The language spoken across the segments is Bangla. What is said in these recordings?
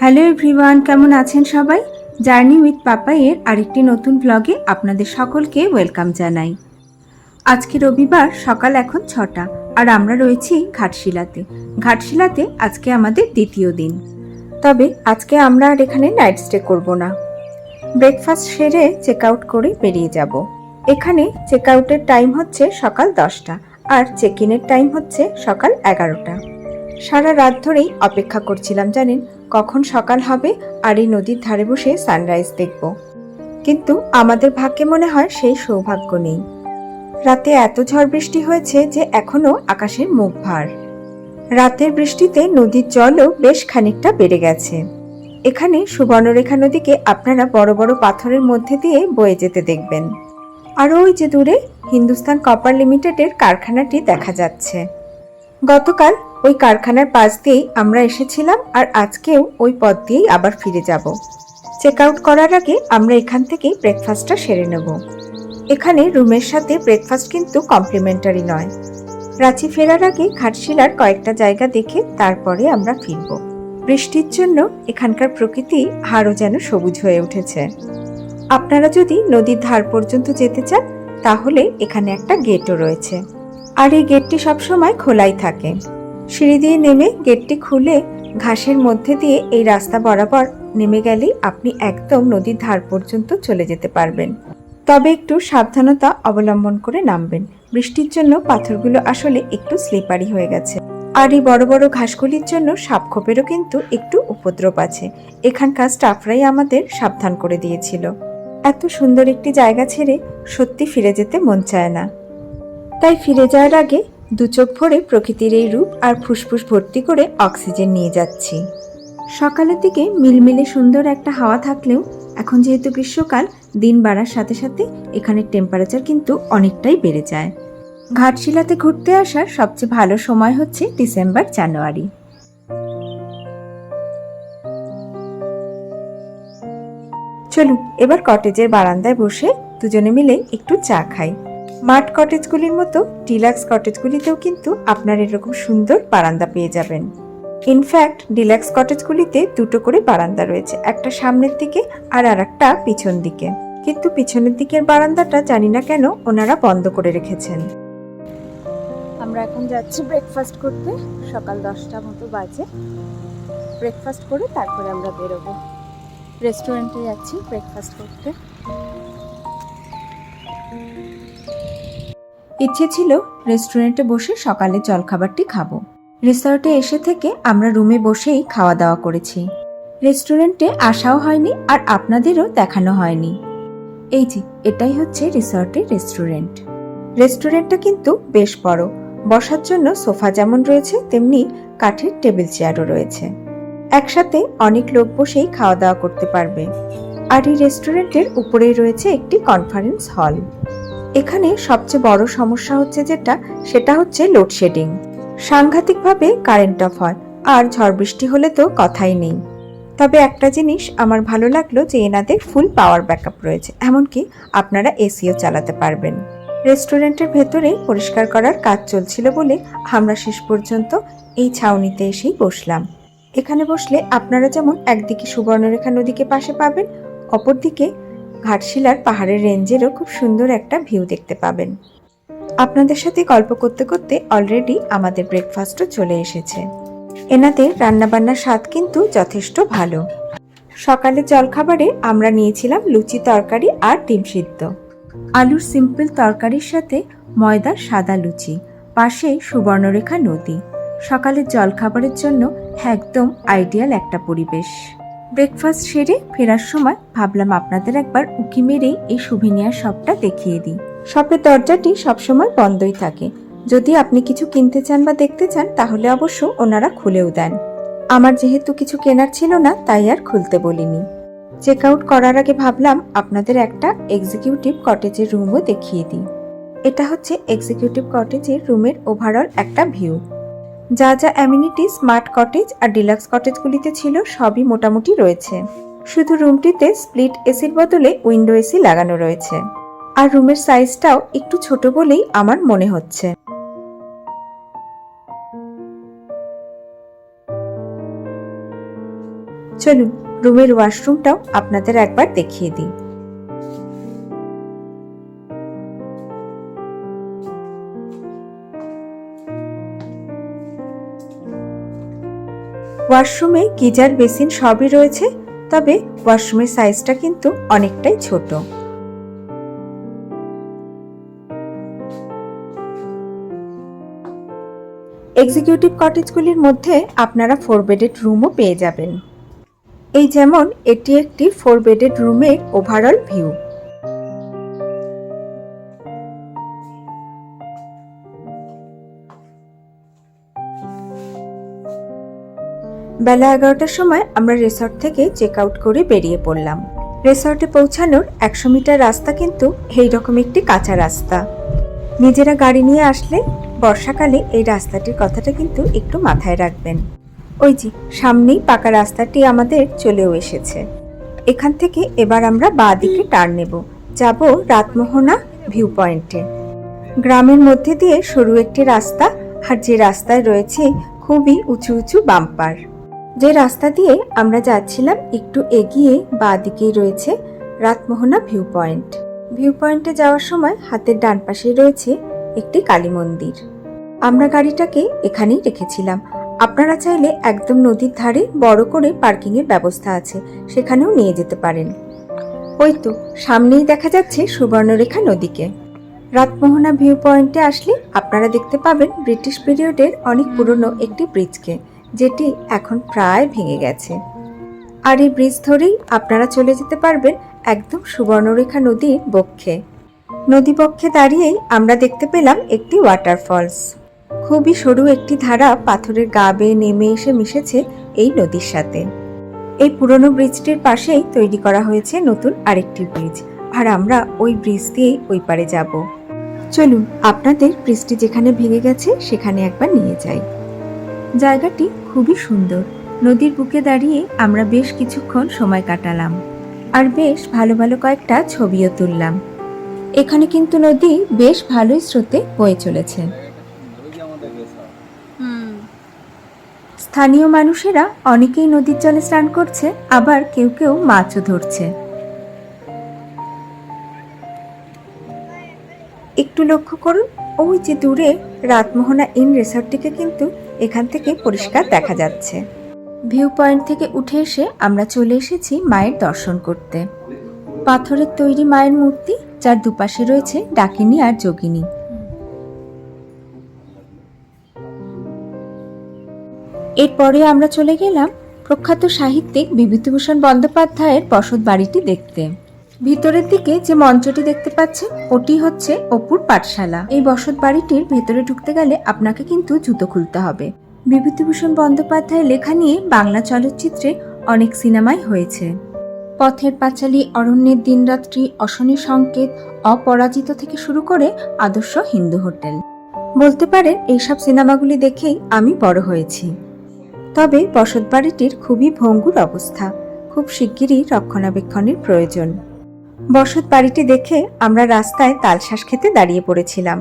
হ্যালো এভরিওয়ান, কেমন আছেন সবাই? জার্নি উইথ পাপাইয়ের আরেকটি নতুন ব্লগে আপনাদের সকলকে ওয়েলকাম জানাই। আজকে রবিবার, সকাল এখন 6টা আর আমরা রয়েছি ঘাটশিলাতে। ঘাটশিলাতে আজকে আমাদের দ্বিতীয় দিন। তবে আজকে আমরা আর এখানে নাইট স্টে করব না। ব্রেকফাস্ট সেরে চেক আউট করে বেরিয়ে যাব। এখানে চেক আউটের টাইম হচ্ছে সকাল 10টা আর চেক ইনের টাইম হচ্ছে সকাল 11টা। সারা রাত ধরেই অপেক্ষা করছিলাম জানেন কখন সকাল হবে আর এই নদীর ধারে বসে সানরাইজ দেখব। কিন্তু আমাদের ভাগ্যে মনে হয় সেই সৌভাগ্য নেই। রাতে এত ঝড় বৃষ্টি হয়েছে যে এখনো আকাশের মুখ ভার। রাতের বৃষ্টিতে নদীর জলও বেশ খানিকটা বেড়ে গেছে। এখানে সুবর্ণরেখা নদীকে আপনারা বড় বড় পাথরের মধ্যে দিয়ে বয়ে যেতে দেখবেন। আর ওই যে দূরে হিন্দুস্তান কপার লিমিটেডের কারখানাটি দেখা যাচ্ছে। গতকাল ওই কারখানার পাশ দিয়েই আমরা এসেছিলাম আর আজকেও ওই পথ দিয়েই আবার ফিরে যাব। চেক আউট করার আগে আমরা এখান থেকেই ব্রেকফাস্টটা সেরে নেব। এখানে রুমের সাথে ব্রেকফাস্ট কিন্তু কমপ্লিমেন্টারি নয়। রাঁচি ফেরার আগে ঘাটশিলার কয়েকটা জায়গা দেখে তারপরে আমরা ফিরব। বৃষ্টির জন্য এখানকার প্রকৃতি আরও যেন সবুজ হয়ে উঠেছে। আপনারা যদি নদীর ধার পর্যন্ত যেতে চান তাহলে এখানে একটা গেটও রয়েছে আর এই গেটটি সবসময় খোলাই থাকে। সিঁড়ি দিয়ে নেমে গেটটি খুলে ঘাসের মধ্যে দিয়ে এই রাস্তা বরাবর নেমে গেলেই আপনি একদম নদীর ধার পর্যন্ত চলে যেতে পারবেন। তবে একটু সাবধানতা অবলম্বন করে নামবেন। বৃষ্টির জন্য পাথরগুলো আসলে একটু স্লিপারি হয়ে গেছে আর এই বড় বড় ঘাসগুলির জন্য সাপখোপেরও কিন্তু একটু উপদ্রব আছে। এখানকার স্টাফরাই আমাদের সাবধান করে দিয়েছিল। এত সুন্দর একটি জায়গা ছেড়ে সত্যি ফিরে যেতে মন চায় না। তাই ফিরে যাওয়ার আগে দু চোখ ভরে প্রকৃতির এই রূপ আর ফুসফুস ভর্তি করে অক্সিজেন নিয়ে যাচ্ছি। সকালের দিকে মিলমিলে সুন্দর একটা হাওয়া থাকলেও এখন যেহেতু গ্রীষ্মকাল, দিন বাড়ার সাথে সাথে এখানের টেম্পারেচার কিন্তু অনেকটাই বেড়ে যায়। ঘাটশিলাতে ঘুরতে আসার সবচেয়ে ভালো সময় হচ্ছে ডিসেম্বর জানুয়ারি। চলুন এবার কটেজের বারান্দায় বসে দুজনে মিলে একটু চা খাই। মাঠ কটেজগুলির মতো ডিলাক্স কটেজগুলিতেও কিন্তু আপনার এরকম সুন্দর বারান্দা পেয়ে যাবেন। ইনফ্যাক্ট ডিলাক্স কটেজগুলিতে দুটো করে বারান্দা রয়েছে, একটা সামনের দিকে আর একটা পিছন দিকে। কিন্তু পিছনের দিকের বারান্দাটা জানি না কেন ওনারা বন্ধ করে রেখেছেন। আমরা এখন যাচ্ছি ব্রেকফাস্ট করতে। সকাল 10টা মতো বাজে। ব্রেকফাস্ট করে তারপরে আমরা বেরোবো। রেস্টুরেন্টে যাচ্ছি ব্রেকফাস্ট করতে। ইচ্ছে ছিল রেস্টুরেন্টে বসে সকালে জলখাবারটি খাবো। রিসর্টে এসে থেকে আমরা রুমে বসেই খাওয়া দাওয়া করেছি। রেস্টুরেন্টে আসাও হয়নি আর আপনাদেরও দেখানো হয়নি। এই যে এটাই হচ্ছে রিসর্টের রেস্টুরেন্ট। রেস্টুরেন্টটা কিন্তু বেশ বড়। বসার জন্য সোফা যেমন রয়েছে তেমনি কাঠের টেবিল চেয়ারও রয়েছে। একসাথে অনেক লোক বসেই খাওয়া দাওয়া করতে পারবে। আর এই রেস্টুরেন্টের উপরেই রয়েছে একটি কনফারেন্স হল। এখানে সবচেয়ে বড় সমস্যা হচ্ছে সেটা হচ্ছে লোডশেডিং। সাংঘাতিকভাবে কারেন্ট অফ হয় আর ঝড় বৃষ্টি হলে তো কথাই নেই। তবে একটা জিনিস আমার ভালো লাগলো যে এনাদের ফুল পাওয়ার ব্যাকআপ রয়েছে, এমনকি আপনারা এসিও চালাতে পারবেন। রেস্টুরেন্টের ভেতরে পরিষ্কার করার কাজ চলছিল বলে আমরা শেষ পর্যন্ত এই ছাউনিতে এসেই বসলাম। এখানে বসলে আপনারা যেমন একদিকে সুবর্ণরেখা নদীকে পাশে পাবেন, অপরদিকে ঘাটশিলার পাহাড়ের রেঞ্জেরও খুব সুন্দর একটা ভিউ দেখতে পাবেন। আপনাদের সাথে গল্প করতে করতে অলরেডি আমাদের ব্রেকফাস্টও চলে এসেছে। এনাদের রান্নাবান্নার স্বাদ কিন্তু যথেষ্ট ভালো। সকালে জলখাবারে আমরা নিয়েছিলাম লুচি তরকারি আর ডিম সিদ্ধ। আলুর সিম্পল তরকারির সাথে ময়দার সাদা লুচি, পাশে সুবর্ণরেখা নদী। সকালের জলখাবারের জন্য একদম আইডিয়াল একটা পরিবেশ। ব্রেকফাস্ট সেরে ফেরার সময় ভাবলাম আপনাদের একবার উঁকি মেরেই এই সুভিনিয়ার শপটা দেখিয়ে দিই। শপের দরজাটি সবসময় বন্ধই থাকে। যদি আপনি কিছু কিনতে চান বা দেখতে চান তাহলে অবশ্য ওনারা খুলেও দেন। আমার যেহেতু কিছু কেনার ছিল না তাই আর খুলতে বলিনি। চেক আউট করার আগে ভাবলাম আপনাদের একটা এক্সিকিউটিভ কটেজের রুমও দেখিয়ে দিই। এটা হচ্ছে এক্সিকিউটিভ কটেজের রুমের ওভারঅল একটা ভিউ। যা যা অ্যামিনিটি স্মার্ট কটেজ আর ডিলাক্স কটেজগুলিতে ছিল সবই মোটামুটি রয়েছে। শুধু রুমটিতে স্প্লিট এসির বদলে উইন্ডো এসি লাগানো রয়েছে। আর রুমের সাইজটাও একটু ছোট বলেই আমার মনে হচ্ছে। চলুন রুমের ওয়াশরুমটাও আপনাদের একবার দেখিয়ে দিই। ওয়াশরুমে গিজার, বেসিন সবই রয়েছে, তবে ওয়াশরুমের সাইজটা কিন্তু অনেকটাই ছোট। এক্সিকিউটিভ কটেজগুলির মধ্যে আপনারা 4 বেডেড রুমও পেয়ে যাবেন। এই যেমন এটি একটি 4 বেডেড রুমের ওভারঅল ভিউ। বেলা 11টার সময় আমরা রিসর্ট থেকে চেক আউট করে বেরিয়ে পড়লাম। রিসর্টে পৌঁছানোর 100 মিটার রাস্তা কিন্তু এইরকম একটি কাঁচা রাস্তা। নিজেরা গাড়ি নিয়ে আসলে বর্ষাকালে এই রাস্তাটির কথাটা কিন্তু একটু মাথায় রাখবেন। ওই যে সামনেই পাকা রাস্তাটি আমাদের চলেও এসেছে। এখান থেকে এবার আমরা বাঁ দিকে টার্ন নেব, যাব রাতমোহনা ভিউ পয়েন্টে। গ্রামের মধ্যে দিয়ে সরু একটি রাস্তা, আর যে রাস্তায় রয়েছে খুবই উঁচু উঁচু বাম্পার। যে রাস্তা দিয়ে আমরা যাচ্ছিলাম একটু এগিয়ে বাঁ দিকেই রয়েছে রাতমোহনা ভিউ পয়েন্ট। ভিউ পয়েন্টে যাওয়ার সময় হাতের ডান পাশে রয়েছে একটি কালী মন্দির। আমরা গাড়িটাকে এখানেই রেখেছিলাম। আপনারা চাইলে একদম নদীর ধারে বড় করে পার্কিং এর ব্যবস্থা আছে, সেখানেও নিয়ে যেতে পারেন। ওই তো সামনেই দেখা যাচ্ছে সুবর্ণরেখা নদীকে। রাতমোহনা ভিউ পয়েন্টে আসলে আপনারা দেখতে পাবেন ব্রিটিশ পিরিয়ডের অনেক পুরনো একটি ব্রিজকে, যেটি এখন প্রায় ভেঙে গেছে। আর এই ব্রিজ ধরেই আপনারা চলে যেতে পারবেন একদম সুবর্ণরেখা নদীর বক্ষে। নদী বক্ষে দাঁড়িয়েই আমরা দেখতে পেলাম একটি ওয়াটারফলস। খুবই সরু একটি ধারা পাথরের গা বেয়ে নেমে এসে মিশেছে এই নদীর সাথে। এই পুরনো ব্রিজটির পাশেই তৈরি করা হয়েছে নতুন আরেকটি ব্রিজ, আর আমরা ওই ব্রিজ দিয়েই ওই পারে যাব। চলুন আপনাদের ব্রিজটি যেখানে ভেঙে গেছে সেখানে একবার নিয়ে যাই। জায়গাটি খুবই সুন্দর। নদীর বুকে দাঁড়িয়ে আমরা বেশ কিছুক্ষণ সময় কাটালাম, আর বেশ ভালো ভালো কয়েকটা ছবিও তুললাম। এখানে কিন্তু নদী বেশ ভালোই স্রোতে বয়ে চলেছে। স্থানীয় মানুষেরা অনেকেই নদীর জলে স্নান করছে, আবার কেউ কেউ মাছও ধরছে। একটু লক্ষ্য করুন, ওই যে দূরে রাতমোহনা ইন রিসর্টটিকে কিন্তু এখান থেকে পরিষ্কার দেখা যাচ্ছে। ভিউ পয়েন্ট থেকে উঠে এসে আমরা চলে এসেছি মায়ের দর্শন করতে। পাথরের তৈরি মায়ের মূর্তি, যার দুপাশে রয়েছে ডাকিনী আর যোগিনী। এরপরে আমরা চলে গেলাম প্রখ্যাত সাহিত্যিক বিভূতিভূষণ বন্দ্যোপাধ্যায়ের বসত বাড়িটি দেখতে। ভিতরের দিকে যে মঞ্চটি দেখতে পাচ্ছেন ওটি হচ্ছে অপুর পাঠশালা। এই বসত বাড়িটির ভেতরে ঢুকতে গেলে আপনাকে কিন্তু জুতো খুলতে হবে। বিভূতিভূষণ বন্দ্যোপাধ্যায়ের লেখা নিয়ে বাংলা চলচ্চিত্রে অনেক সিনেমাই হয়েছে। পথের পাঁচালী, অরণ্যের দিনরাত্রি, অশনি সংকেত, অপরাজিত থেকে শুরু করে আদর্শ হিন্দু হোটেল। বলতে পারেন এইসব সিনেমাগুলি দেখেই আমি বড় হয়েছি। তবে বসত বাড়িটির খুবই ভঙ্গুর অবস্থা, খুব শিগগিরই রক্ষণাবেক্ষণের প্রয়োজন। বসত বাড়িটি দেখে আমরা রাস্তায় তালশাঁস খেতে দাঁড়িয়ে পড়েছিলাম।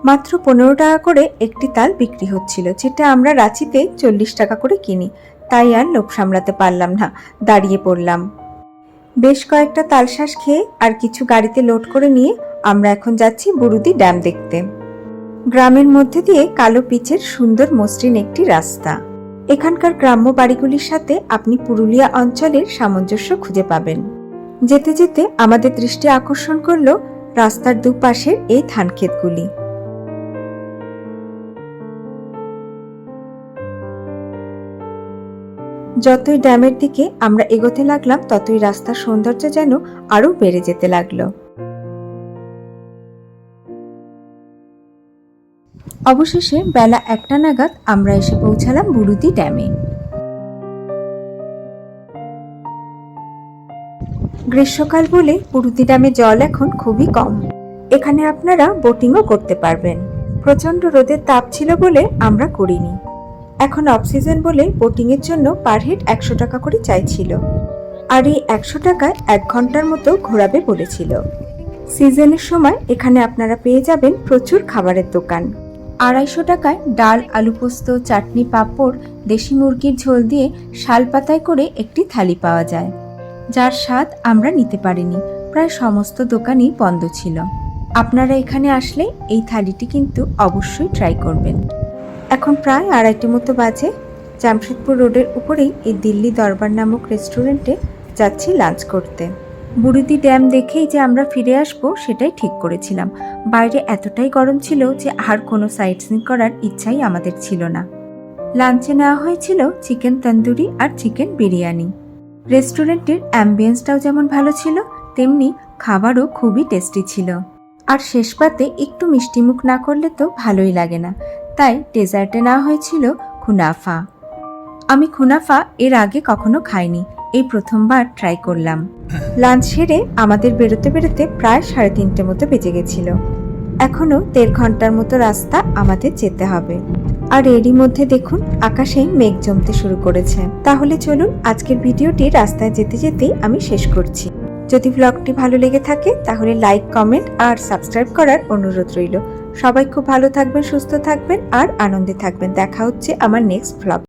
মাত্র 15 টাকা করে একটি তাল বিক্রি হচ্ছিল, যেটা আমরা রাঁচিতে 40 টাকা করে কিনি। তাই আর লোভ সামলাতে পারলাম না, দাঁড়িয়ে পড়লাম। বেশ কয়েকটা তালশাঁস খেয়ে আর কিছু গাড়িতে লোড করে নিয়ে আমরা এখন যাচ্ছি বুরুদি ড্যাম দেখতে। গ্রামের মধ্যে দিয়ে কালো পিচের সুন্দর মসৃণ একটি রাস্তা। এখানকার গ্রাম্য বাড়িগুলির সাথে আপনি পুরুলিয়া অঞ্চলের সামঞ্জস্য খুঁজে পাবেন। যেতে যেতে আমাদের দৃষ্টি আকর্ষণ করলো রাস্তার দুপাশের এই ধানক্ষেতগুলি। যতই ড্যামের দিকে আমরা এগোতে লাগলাম, ততই রাস্তার সৌন্দর্য যেন আরো বেড়ে যেতে লাগলো। অবশেষে বেলা 1টা নাগাদ আমরা এসে পৌঁছালাম বুরুদি ড্যামে। গ্রীষ্মকাল বলে বুরুদি ড্যামে জল এখন খুবই কম। এখানে আপনারা বোটিংও করতে পারবেন। প্রচন্ড রোদের তাপ ছিল বলে আমরা করিনি। এখন অফ সিজন বলে বোটিং এর জন্য পার হেড 100 টাকা করে চাইছিল, আর এই 100 টাকায় 1 ঘন্টার মতো ঘোরাবে বলেছিল। সিজনের সময় এখানে আপনারা পেয়ে যাবেন প্রচুর খাবারের দোকান। 250 টাকায় ডাল, আলু পোস্ত, চাটনি, পাঁপড়, দেশি মুরগির ঝোল দিয়ে শাল পাতায় করে একটি থালি পাওয়া যায়, যার স্বাদ আমরা নিতে পারিনি। প্রায় সমস্ত দোকানই বন্ধ ছিল। আপনারা এখানে আসলে এই থালিটি কিন্তু অবশ্যই ট্রাই করবেন। এখন প্রায় 2:30 মতো বাজে। জামশেদপুর রোডের উপরেই এই দিল্লি দরবার নামক রেস্টুরেন্টে যাচ্ছি লাঞ্চ করতে। বুড়িদি ড্যাম দেখেই যে আমরা ফিরে আসবো সেটাই ঠিক করেছিলাম। বাইরে এতটাই গরম ছিল যে আর কোনো সাইট সিন করার ইচ্ছাই আমাদের ছিল না। লাঞ্চে নেওয়া হয়েছিল চিকেন তন্দুরি আর চিকেন বিরিয়ানি। রেস্টুরেন্টের অ্যাম্বিয়েন্সটাও যেমন ভালো ছিল, তেমনি খাবারও খুবই টেস্টি ছিল। আর শেষ পাতে একটু মিষ্টিমুখ না করলে তো ভালোই লাগে না, তাই ডেজার্টে নেওয়া হয়েছিল কুনাফা। আমি কুনাফা এর আগে কখনো খাইনি, এই প্রথমবার ট্রাই করলাম। লাঞ্চ সেরে আমাদের বেরোতে বেরোতে প্রায় 3:30 মতো বেজে গেছিল। এখনো 1.5 ঘন্টার মতো রাস্তা আমাদের যেতে হবে। আর এরই মধ্যে দেখুন আকাশে মেঘ জমতে শুরু করেছে। তাহলে চলুন আজকের ভিডিওটি রাস্তায় যেতে যেতেই আমি শেষ করছি। যদি ব্লগটি ভালো লেগে থাকে তাহলে লাইক, কমেন্ট আর সাবস্ক্রাইব করার অনুরোধ রইল। সবাই খুব ভালো থাকবেন, সুস্থ থাকবেন আর আনন্দে থাকবেন। দেখা হচ্ছে আমার নেক্সট ব্লগ।